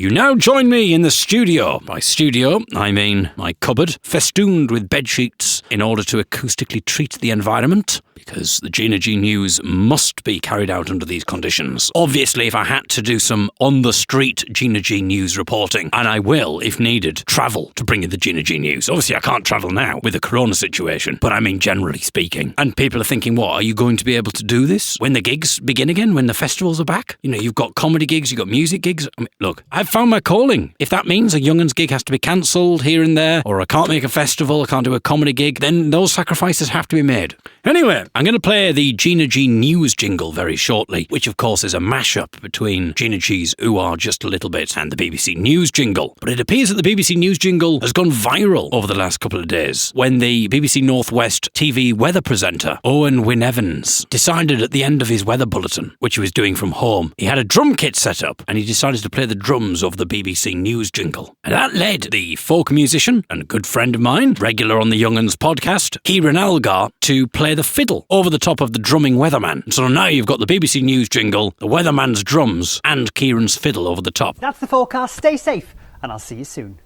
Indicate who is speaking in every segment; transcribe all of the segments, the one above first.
Speaker 1: You now join me in the studio. By studio, I mean my cupboard, festooned with bedsheets in order to acoustically treat the environment, because the Gina G news must be carried out under these conditions. Obviously, if I had to do some on-the-street Gina G news reporting, and I will, if needed, travel to bring you the Gina G news. Obviously, I can't travel now with the corona situation, but I mean generally speaking. And people are thinking, what, are you going to be able to do this when the gigs begin again, when the festivals are back? You know, you've got comedy gigs, you've got music gigs. I mean, look, I've found my calling. If that means a Young'uns gig has to be cancelled here and there, or I can't make a festival, I can't do a comedy gig, then those sacrifices have to be made. Anyway, I'm going to play the Gina G news jingle very shortly, which of course is a mashup between Gina G's Ooh Ah Just a Little Bit and the BBC News jingle. But it appears that the BBC News jingle has gone viral over the last couple of days when the BBC North West TV weather presenter, Owen Wynne-Evans, decided at the end of his weather bulletin, which he was doing from home, he had a drum kit set up and he decided to play the drums over the BBC News jingle. And that led the folk musician and a good friend of mine, regular on the Young'uns podcast, Kieran Algar, to play the fiddle over the top of the drumming weatherman. So now you've got the BBC News jingle, the weatherman's drums, and Kieran's fiddle over the top.
Speaker 2: That's the forecast. Stay safe, and I'll see you soon.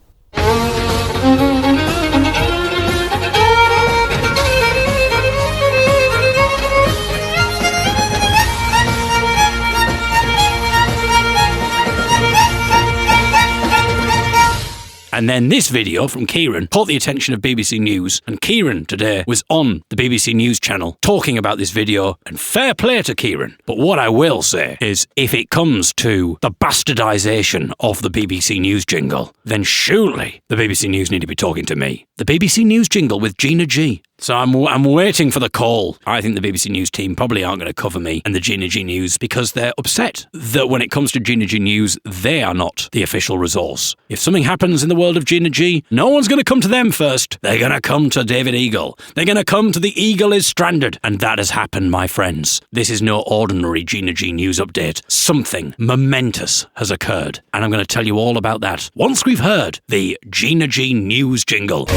Speaker 1: And then this video from Kieran caught the attention of BBC News, and Kieran today was on the BBC News channel talking about this video, and fair play to Kieran. But what I will say is, if it comes to the bastardisation of the BBC News jingle, then surely the BBC News need to be talking to me. The BBC News jingle with Gina G. So I'm waiting for the call. I think the BBC News team probably aren't going to cover me and the Gina G News because they're upset that when it comes to Gina G News, they are not the official resource. If something happens in the world of Gina G, no one's going to come to them first. They're going to come to David Eagle. They're going to come to The Eagle is Stranded. And that has happened, my friends. This is no ordinary Gina G News update. Something momentous has occurred. And I'm going to tell you all about that once we've heard the Gina G News jingle.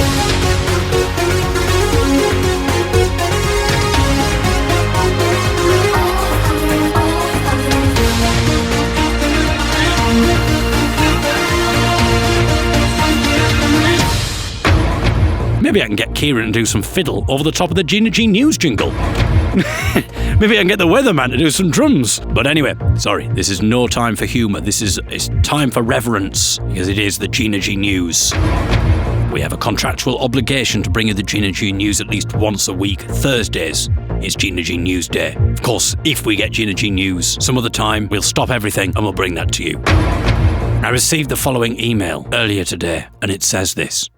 Speaker 1: Maybe I can get Kieran to do some fiddle over the top of the Gina G News jingle. Maybe I can get the weatherman to do some drums. But anyway, sorry, this is no time for humour. It's time for reverence, because it is the Gina G News. We have a contractual obligation to bring you the Gina G News at least once a week. Thursdays is Gina G News Day. Of course, if we get Gina G News some other time, we'll stop everything and we'll bring that to you. I received the following email earlier today, and it says this.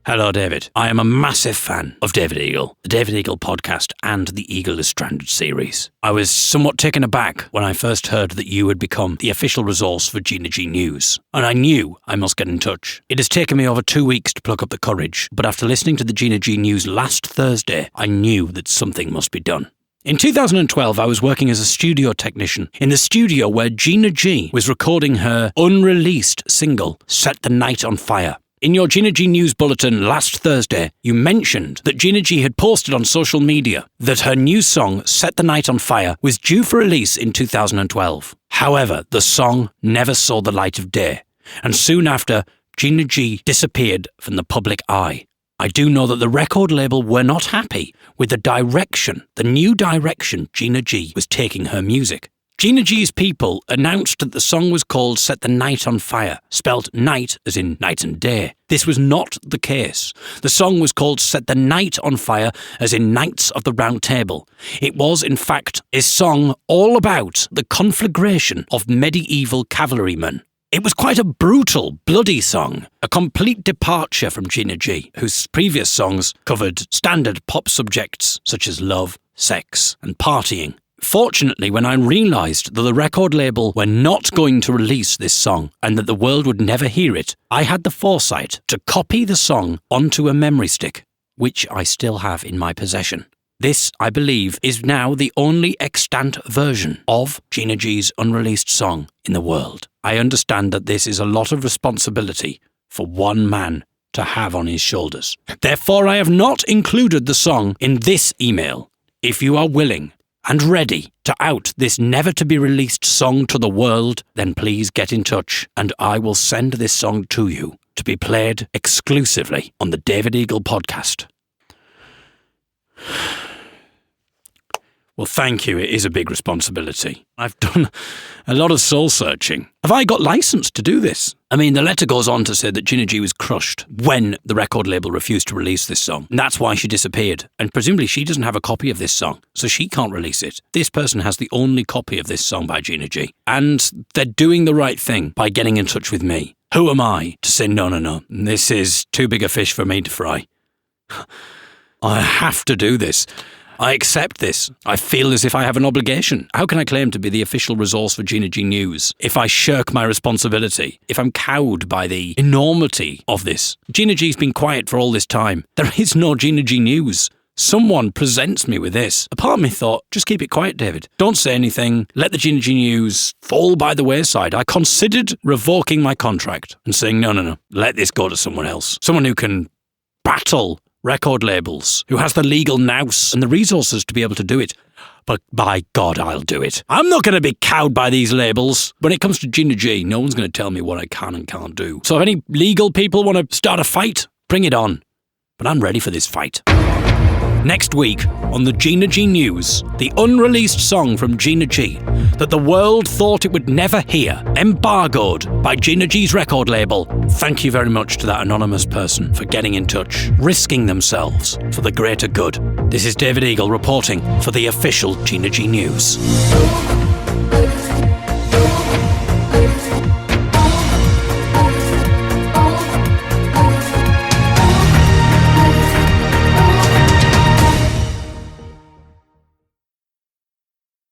Speaker 1: Hello, David. I am a massive fan of David Eagle, the David Eagle podcast, and the Eagle is Stranded series. I was somewhat taken aback when I first heard that you had become the official resource for Gina G News, and I knew I must get in touch. It has taken me over 2 weeks to pluck up the courage, but after listening to the Gina G News last Thursday, I knew that something must be done. In 2012, I was working as a studio technician in the studio where Gina G was recording her unreleased single, Set the Night on Fire. In your Gina G News bulletin last Thursday, you mentioned that Gina G had posted on social media that her new song, Set the Night on Fire, was due for release in 2012. However, the song never saw the light of day, and soon after, Gina G disappeared from the public eye. I do know that the record label were not happy with the new direction Gina G was taking her music. Gina G's people announced that the song was called Set the Night on Fire, spelt night as in night and day. This was not the case. The song was called Set the Night on Fire as in Knights of the Round Table. It was, in fact, a song all about the conflagration of medieval cavalrymen. It was quite a brutal, bloody song, a complete departure from Gina G, whose previous songs covered standard pop subjects such as love, sex, and partying. Fortunately, when I realised that the record label were not going to release this song and that the world would never hear it, I had the foresight to copy the song onto a memory stick, which I still have in my possession. This, I believe, is now the only extant version of Gina G's unreleased song in the world. I understand that this is a lot of responsibility for one man to have on his shoulders. Therefore, I have not included the song in this email. If you are willing and ready to out this never-to-be-released song to the world, then please get in touch and I will send this song to you to be played exclusively on the David Eagle podcast. Well, thank you. It is a big responsibility. I've done a lot of soul-searching. Have I got license to do this? I mean, the letter goes on to say that Gina G was crushed when the record label refused to release this song. And that's why she disappeared. And presumably she doesn't have a copy of this song, so she can't release it. This person has the only copy of this song by Gina G. And they're doing the right thing by getting in touch with me. Who am I to say no? This is too big a fish for me to fry. I have to do this. I accept this. I feel as if I have an obligation. How can I claim to be the official resource for Gina G News if I shirk my responsibility, if I'm cowed by the enormity of this? Gina G's been quiet for all this time. There is no Gina G News. Someone presents me with this. A part of me thought, just keep it quiet, David. Don't say anything. Let the Gina G News fall by the wayside. I considered revoking my contract and saying, no. Let this go to someone else. Someone who can battle record labels, who has the legal nous and the resources to be able to do it. But by God, I'll do it. I'm not going to be cowed by these labels. When it comes to Gina G, no one's going to tell me what I can and can't do. So if any legal people want to start a fight, bring it on. But I'm ready for this fight. Next week on the Gina G News, the unreleased song from Gina G that the world thought it would never hear, embargoed by Gina G's record label. Thank you very much to that anonymous person for getting in touch, risking themselves for the greater good. This is David Eagle reporting for the official Gina G News.